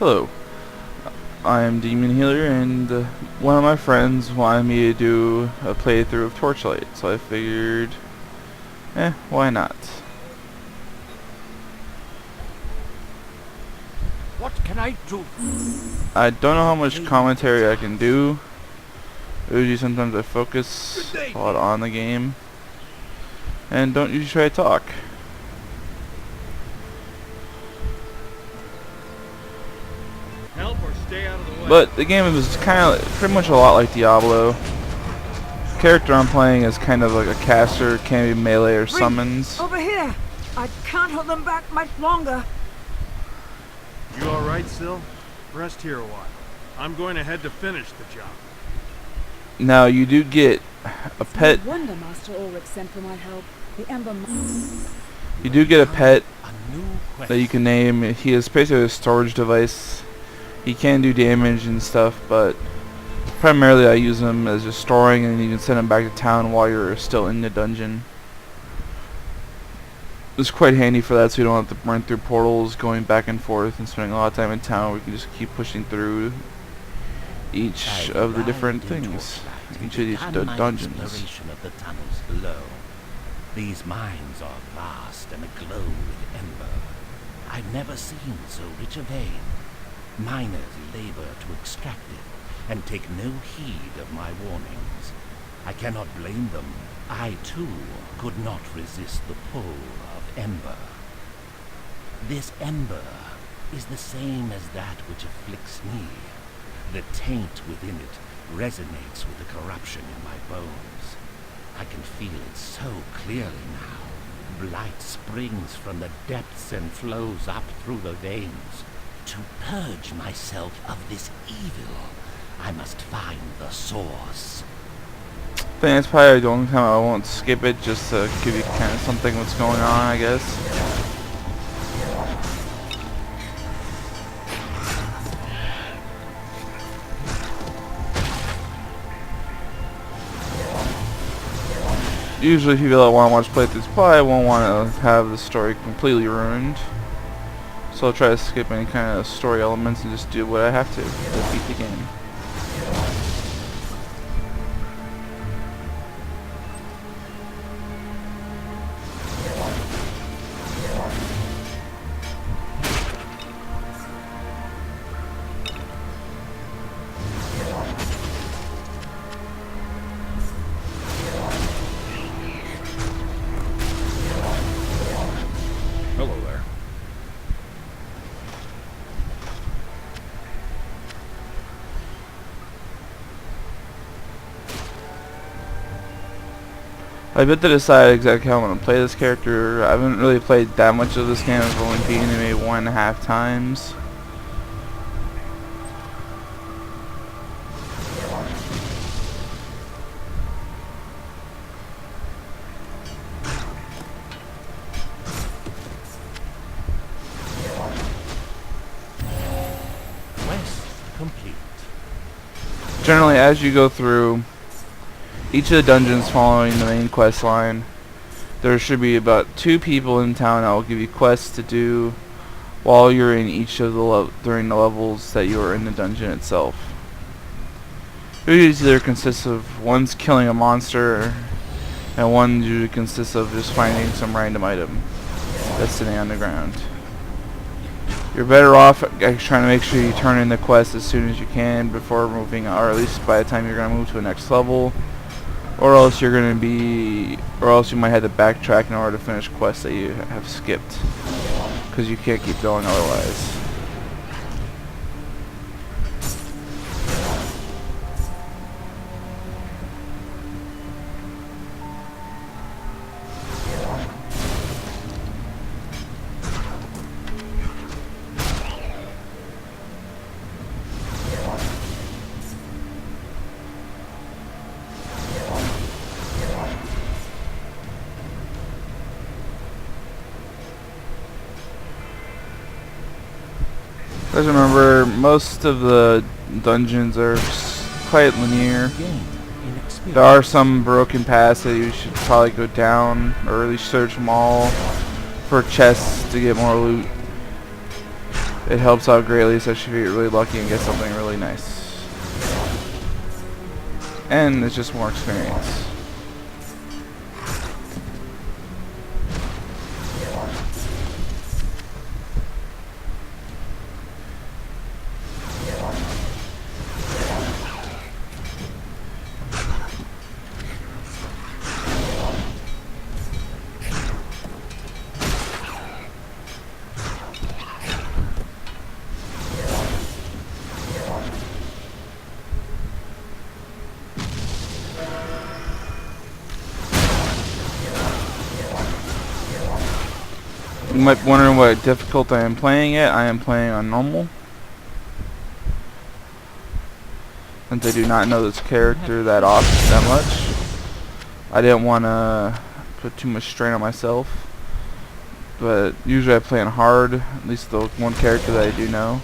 Hello, I am Demon Healer, and one of my friends wanted me to do a playthrough of Torchlight, so I figured, why not? What can I do? I don't know how much commentary I can do. Usually sometimes I focus a lot on the game, and don't usually try to talk. Help or stay out of the way. But the game is kind of pretty much a lot like Diablo. The character I'm playing is kind of like a caster, can be melee or summons. Over here! I can't hold them back much longer. You alright, Sil? Rest here a while. I'm going ahead to finish the job. Now you do get a pet. No wonder Master Ulrich sent for my help. The Ember. You do get a pet that you can name. He is basically a storage device. He can do damage and stuff, but primarily I use him as just storing, and you can send him back to town while you're still in the dungeon. It's quite handy for that, so you don't have to run through portals, going back and forth, and spending a lot of time in town. We can just keep pushing through each of the different things, each of these dungeons. Of the tunnels below. These mines are vast and aglow with ember. I've never seen so rich a vein. Miners labor to extract it and take no heed of my warnings. I cannot blame them. I too could not resist the pull of ember. This ember is the same as that which afflicts me. The taint within it resonates with the corruption in my bones. I can feel it so clearly now. Blight springs from the depths and flows up through the veins. To purge myself of this evil, I must find the source. I think that's probably the only time I won't skip it, just to give you kind of something what's going on, I guess. Usually people that want to watch playthroughs probably won't want to have the story completely ruined. So I'll try to skip any kind of story elements and just do what I have to beat the game. Hello there. I've yet to decide exactly how I'm going to play this character. I haven't really played that much of this game. I've only beaten it maybe 1.5 times. Quest complete. Generally, as you go through each of the dungeons following the main quest line, there should be about 2 people in town that will give you quests to do while you're in each of the during the levels that you are in the dungeon itself. It usually either consists of one's killing a monster, and one usually consists of just finding some random item that's sitting on the ground. You're better off trying to make sure you turn in the quest as soon as you can before moving, or at least by the time you're going to move to the next level. Or else you're going to be, or else you might have to backtrack in order to finish quests that you have skipped, because you can't keep going otherwise. As remember, most of the dungeons are quite linear. There are some broken paths that you should probably go down, or at least search them all for chests to get more loot. it helps out greatly, especially if you're really lucky and get something really nice. And it's just more experience. You might be wondering what difficulty I am playing at. I am playing on normal. Since I do not know this character that much. I didn't want to put too much strain on myself. But usually I play on hard, at least the one character that I do know.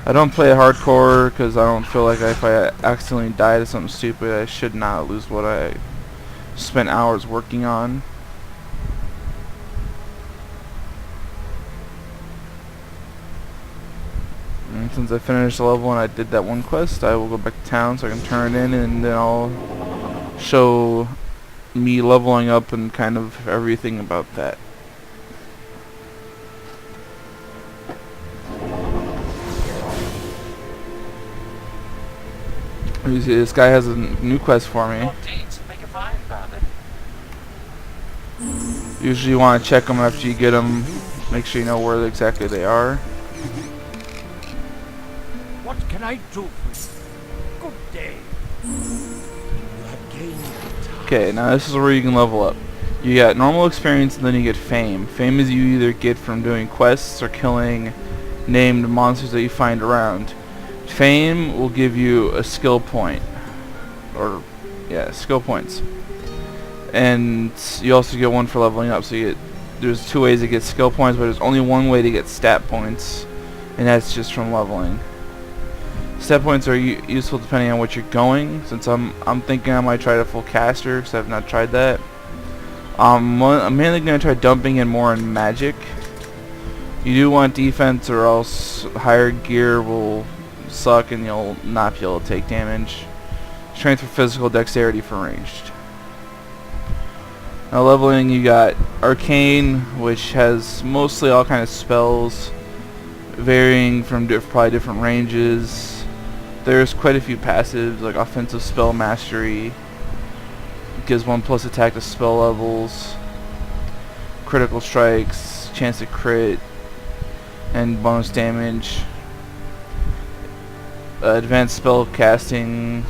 I don't play hardcore because I don't feel like if I accidentally die to something stupid, I should not lose what I spent hours working on. And since I finished the level and I did that one quest, I will go back to town so I can turn it in, and then I'll show me leveling up and kind of everything about that. You see, this guy has a new quest for me. Usually you want to check them after you get them, make sure you know where exactly they are. What can I do for you? Good day. You have gained. Okay, now this is where you can level up. You get normal experience and then you get fame. Fame is you either get from doing quests or killing named monsters that you find around. Fame will give you a skill point, or yeah, skill points, and you also get one for leveling up. So there's two ways to get skill points, but there's only one way to get stat points, and that's just from leveling. Stat points are useful depending on what you're going. Since I'm thinking I might try the full caster because I've not tried that. I'm mainly going to try dumping in more in magic. You do want defense, or else higher gear will suck and you'll not be able to take damage. Strength for physical, dexterity for ranged. Now leveling, you got arcane, which has mostly all kind of spells, varying from probably different ranges. There's quite a few passives like offensive spell mastery, gives 1+ attack to spell levels, critical strikes, chance to crit, and bonus damage. Advanced spell casting,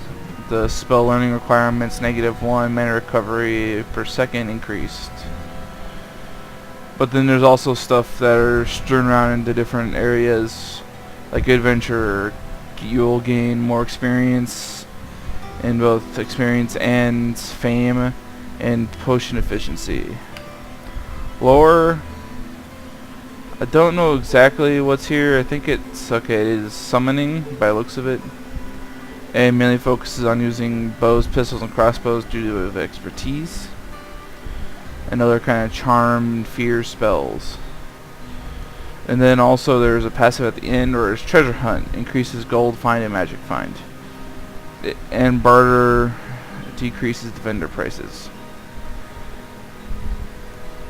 the spell learning requirements -1 mana recovery per second increased. But then there's also stuff that are strewn around into different areas, like adventure. You'll gain more experience in both experience and fame and potion efficiency. Lore, I don't know exactly what's here. I think it's okay. It is summoning by the looks of it, and mainly focuses on using bows, pistols, and crossbows due to expertise. Another kind of charm and fear spells. And then also there's a passive at the end, or is treasure hunt, increases gold find and magic find. And barter decreases the vendor prices.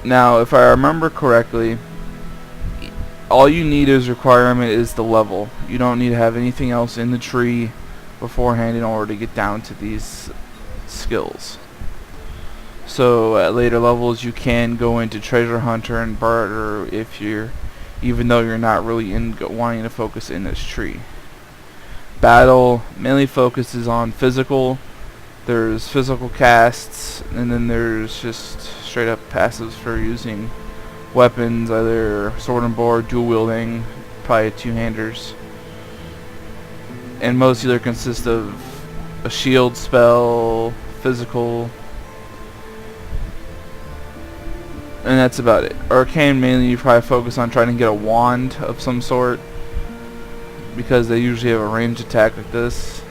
Now, if I remember correctly, all you need as requirement is the level. You don't need to have anything else in the tree beforehand in order to get down to these skills. So at later levels you can go into treasure hunter and barter even though you're not really wanting to focus in this tree. Battle mainly focuses on physical. There's physical casts, and then there's just straight up passives for using weapons, either sword and board, dual wielding, probably two-handers. And most either consist of a shield spell, physical, and that's about it. Arcane mainly you probably focus on trying to get a wand of some sort. because they usually have a ranged attack like this.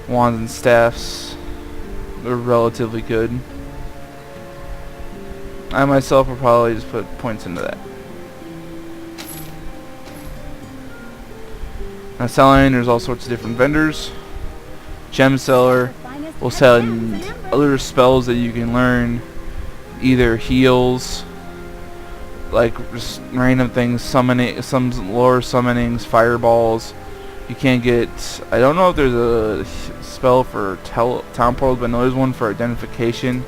Wands and staffs are relatively good. I myself will probably just put points into that. Now selling, there's all sorts of different vendors. Gem seller will sell other spells that you can learn, either heals, like just random things, summoning, some lore summonings, fireballs. You can't get, I don't know if there's a spell for town portals, but I know there's one for identification.